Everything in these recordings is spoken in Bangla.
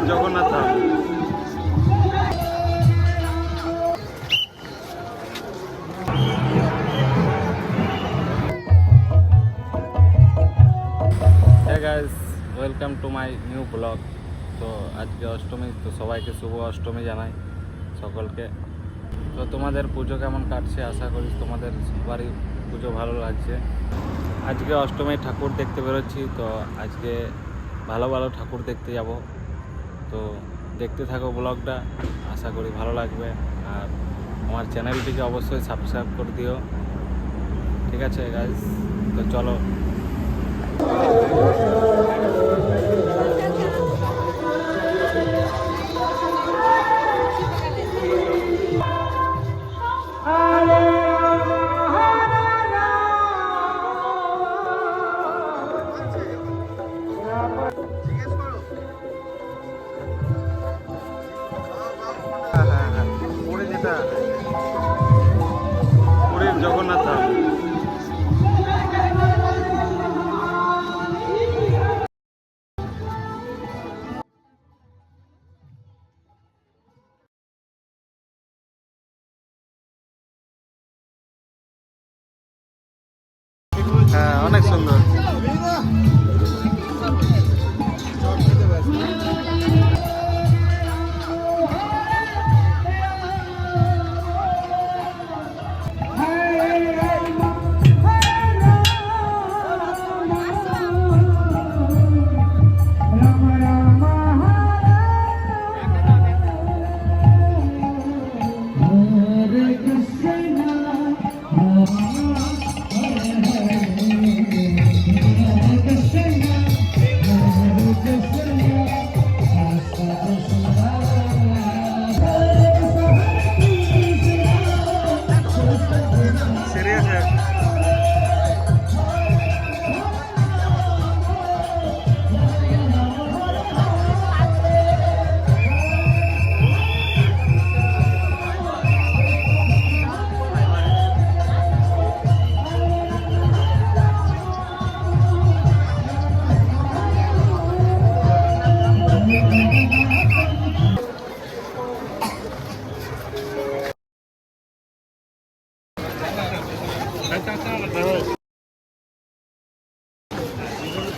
Jagannath Dham. Guys, welcome to my new blog. তো আজকে অষ্টমী, তো সবাইকে শুভ অষ্টমী জানাই সকলকে। তো তোমাদের পুজো কেমন কাটছে? আশা করি তোমাদের সবারই পুজো ভালো লাগছে। আজকে অষ্টমী ঠাকুর দেখতে বেরোচ্ছি, তো আজকে ভালো ভালো ঠাকুর দেখতে যাব। তো দেখতে থাকো ব্লগটা, আশা করি ভালো লাগবে। আর আমার চ্যানেলটিকে অবশ্যই সাবস্ক্রাইব করে দিও, ঠিক আছে গাইস? তো চলো। পুরীর জগন্নাথ ধাম। হ্যাঁ, অনেক সুন্দর।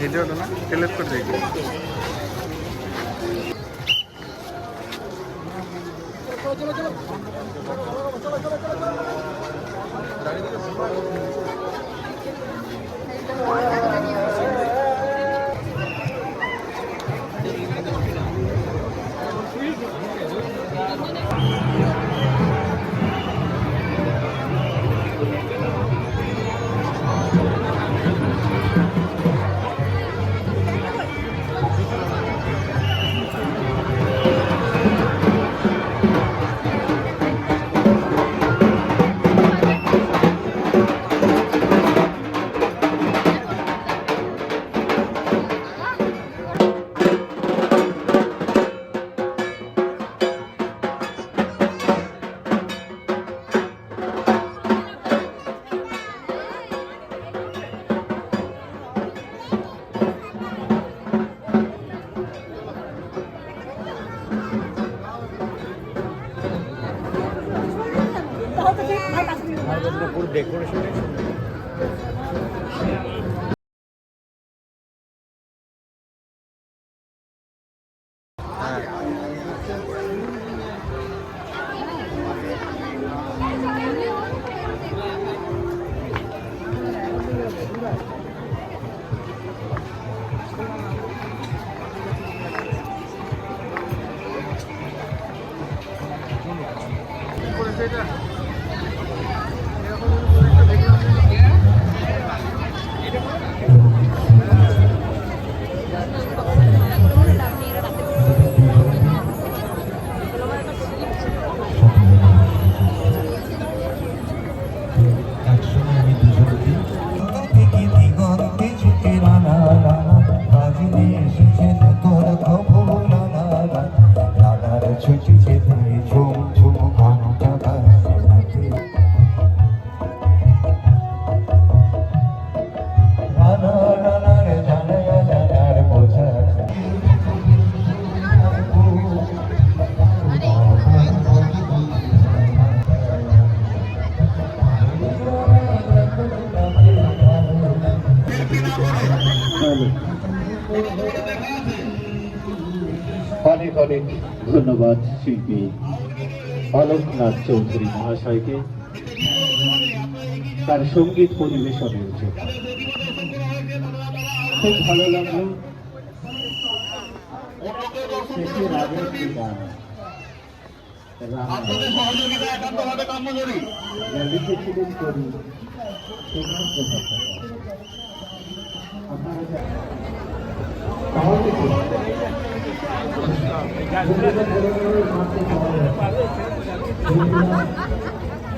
ভিডিওটা না ডিলিট করে দিই। পুরো ডেকোরেশন ছুটি যেতে ঝুম ঝুম ঘন্টা অনেক অনেক ধন্যবাদ শিল্পী অলোকনাথ চৌধুরী মহাশয়কে তার সঙ্গীত পরিবেশনের জন্য। খুব ভালো লাগলো শেষের আগের যে গান লিখেছিলেন কবি সুকান্ত ভট্টাচার্য।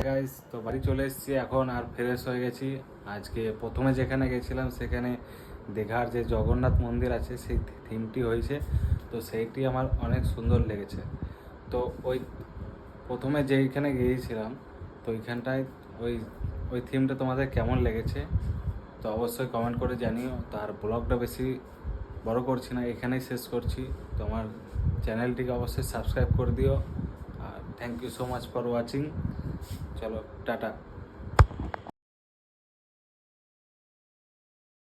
গাইস, তো বাড়ি চলে এসেছি এখন, আর ফ্রেশ হয়ে গেছি। আজকে প্রথমে যেখানে গেছিলাম সেখানে দীঘার যে জগন্নাথ মন্দির আছে সেই থিমটি হয়েছে, তো সেইটি আমার অনেক সুন্দর লেগেছে। তো ওই প্রথমে যেইখানে গিয়েছিলাম তো ওইখানটায় ওই ওই থিমটা তোমাদের কেমন লেগেছে তো অবশ্যই কমেন্ট করে জানিও। তার ব্লগটা বেশি বড় করছি না, এখানেই শেষ করছি। তোমার চ্যানেলটিকে অবশ্যই সাবস্ক্রাইব করে দিও। আর thank you so much for watching. চলো টাটা।